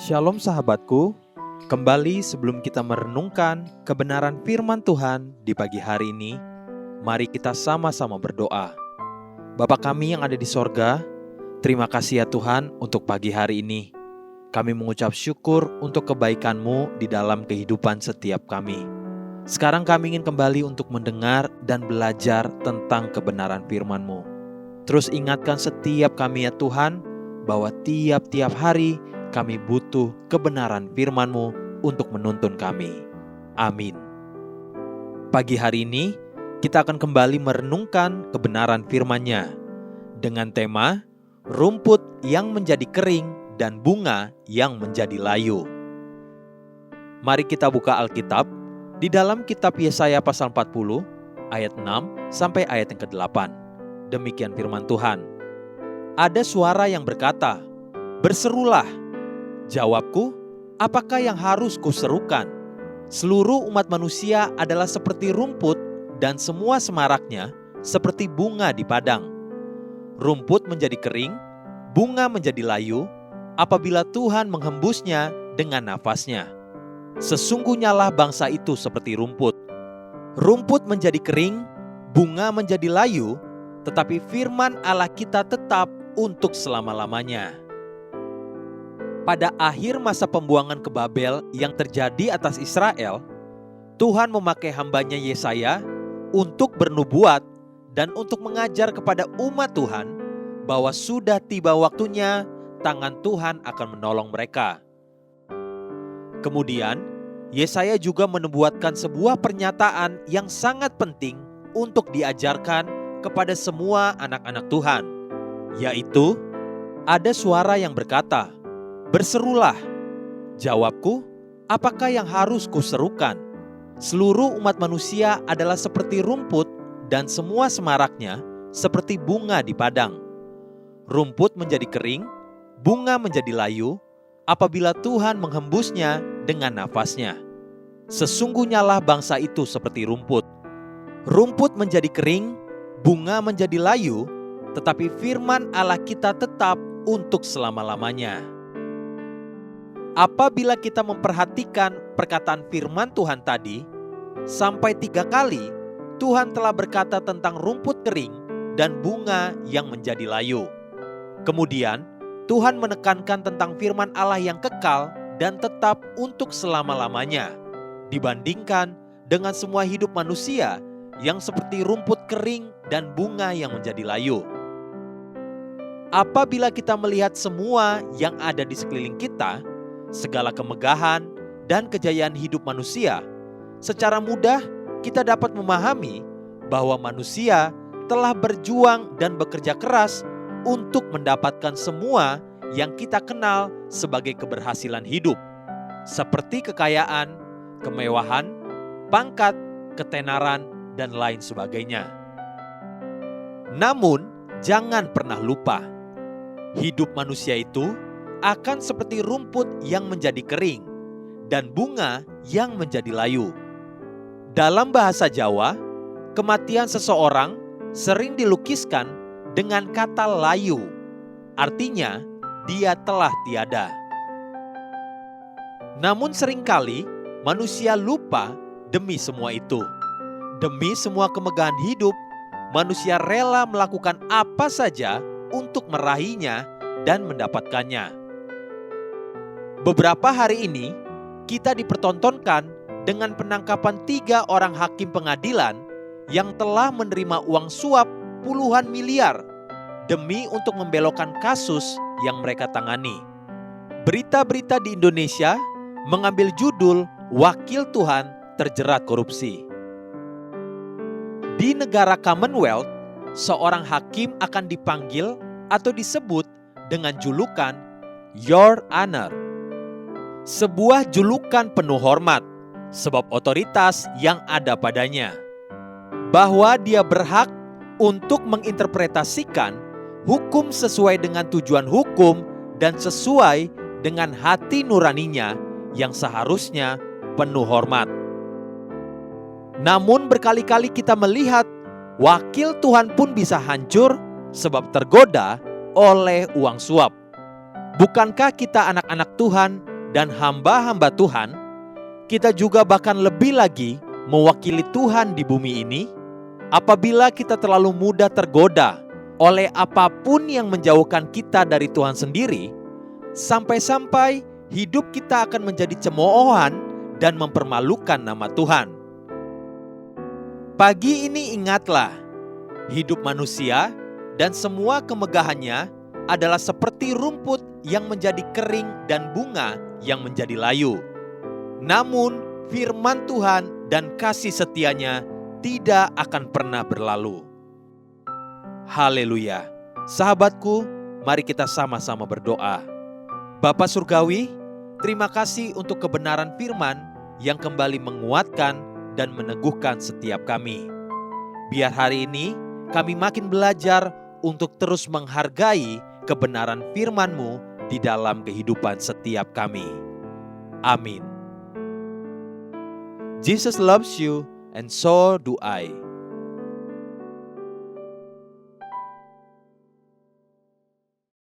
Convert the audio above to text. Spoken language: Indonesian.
Shalom sahabatku, kembali sebelum kita merenungkan kebenaran firman Tuhan di pagi hari ini, mari kita sama-sama berdoa. Bapa kami yang ada di sorga, terima kasih ya Tuhan untuk pagi hari ini. Kami mengucap syukur untuk kebaikan-Mu di dalam kehidupan setiap kami. Sekarang kami ingin kembali untuk mendengar dan belajar tentang kebenaran firman-Mu. Terus ingatkan setiap kami ya Tuhan, bahwa tiap-tiap hari kami butuh kebenaran firman-Mu untuk menuntun kami. Amin. Pagi hari ini, kita akan kembali merenungkan kebenaran firman-Nya dengan tema rumput yang menjadi kering dan bunga yang menjadi layu. Mari kita buka Alkitab di dalam kitab Yesaya pasal 40 ayat 6 sampai ayat yang ke-8. Demikian firman Tuhan. Ada suara yang berkata, "Berserulah." Jawabku, apakah yang harus kuserukan? Seluruh umat manusia adalah seperti rumput dan semua semaraknya seperti bunga di padang. Rumput menjadi kering, bunga menjadi layu, apabila Tuhan menghembusnya dengan nafasnya. Sesungguhnya lah bangsa itu seperti rumput. Rumput menjadi kering, bunga menjadi layu, tetapi firman Allah kita tetap untuk selama-lamanya. Pada akhir masa pembuangan ke Babel yang terjadi atas Israel, Tuhan memakai hamba-Nya Yesaya untuk bernubuat dan untuk mengajar kepada umat Tuhan bahwa sudah tiba waktunya tangan Tuhan akan menolong mereka. Kemudian, Yesaya juga menubuatkan sebuah pernyataan yang sangat penting untuk diajarkan kepada semua anak-anak Tuhan, yaitu ada suara yang berkata, "Berserulah." Jawabku, apakah yang harus kuserukan? Seluruh umat manusia adalah seperti rumput dan semua semaraknya seperti bunga di padang. Rumput menjadi kering, bunga menjadi layu, apabila Tuhan menghembusnya dengan nafasnya. Sesungguhnya lah bangsa itu seperti rumput. Rumput menjadi kering, bunga menjadi layu, tetapi firman Allah kita tetap untuk selama-lamanya. Apabila kita memperhatikan perkataan firman Tuhan tadi, sampai 3 kali Tuhan telah berkata tentang rumput kering dan bunga yang menjadi layu. Kemudian Tuhan menekankan tentang firman Allah yang kekal dan tetap untuk selama-lamanya, dibandingkan dengan semua hidup manusia yang seperti rumput kering dan bunga yang menjadi layu. Apabila kita melihat semua yang ada di sekeliling kita, segala kemegahan dan kejayaan hidup manusia, secara mudah kita dapat memahami bahwa manusia telah berjuang dan bekerja keras untuk mendapatkan semua yang kita kenal sebagai keberhasilan hidup, seperti kekayaan, kemewahan, pangkat, ketenaran, dan lain sebagainya. Namun, jangan pernah lupa, hidup manusia itu akan seperti rumput yang menjadi kering dan bunga yang menjadi layu. Dalam bahasa Jawa, kematian seseorang sering dilukiskan dengan kata layu. Artinya, dia telah tiada. Namun seringkali manusia lupa demi semua itu. Demi semua kemegahan hidup, manusia rela melakukan apa saja untuk meraihnya dan mendapatkannya. Beberapa hari ini, kita dipertontonkan dengan penangkapan 3 orang hakim pengadilan yang telah menerima uang suap puluhan miliar demi untuk membelokkan kasus yang mereka tangani. Berita-berita di Indonesia mengambil judul "Wakil Tuhan Terjerat Korupsi". Di negara Commonwealth, seorang hakim akan dipanggil atau disebut dengan julukan Your Honor. Sebuah julukan penuh hormat, sebab otoritas yang ada padanya. Bahwa dia berhak untuk menginterpretasikan hukum sesuai dengan tujuan hukum dan sesuai dengan hati nuraninya yang seharusnya penuh hormat. Namun berkali-kali kita melihat wakil Tuhan pun bisa hancur sebab tergoda oleh uang suap. Bukankah kita anak-anak Tuhan dan hamba-hamba Tuhan, kita juga bahkan lebih lagi mewakili Tuhan di bumi ini apabila kita terlalu mudah tergoda oleh apapun yang menjauhkan kita dari Tuhan sendiri, sampai-sampai hidup kita akan menjadi cemoohan dan mempermalukan nama Tuhan. Pagi ini ingatlah, hidup manusia dan semua kemegahannya adalah seperti rumput yang menjadi kering dan bunga yang menjadi layu. Namun firman Tuhan dan kasih setianya tidak akan pernah berlalu. Haleluya. Sahabatku, mari kita sama-sama berdoa. Bapa Surgawi, terima kasih untuk kebenaran firman yang kembali menguatkan dan meneguhkan setiap kami. Biar hari ini kami makin belajar untuk terus menghargai kebenaran firman-Mu di dalam kehidupan setiap kami. Amin. Jesus loves you and so do I.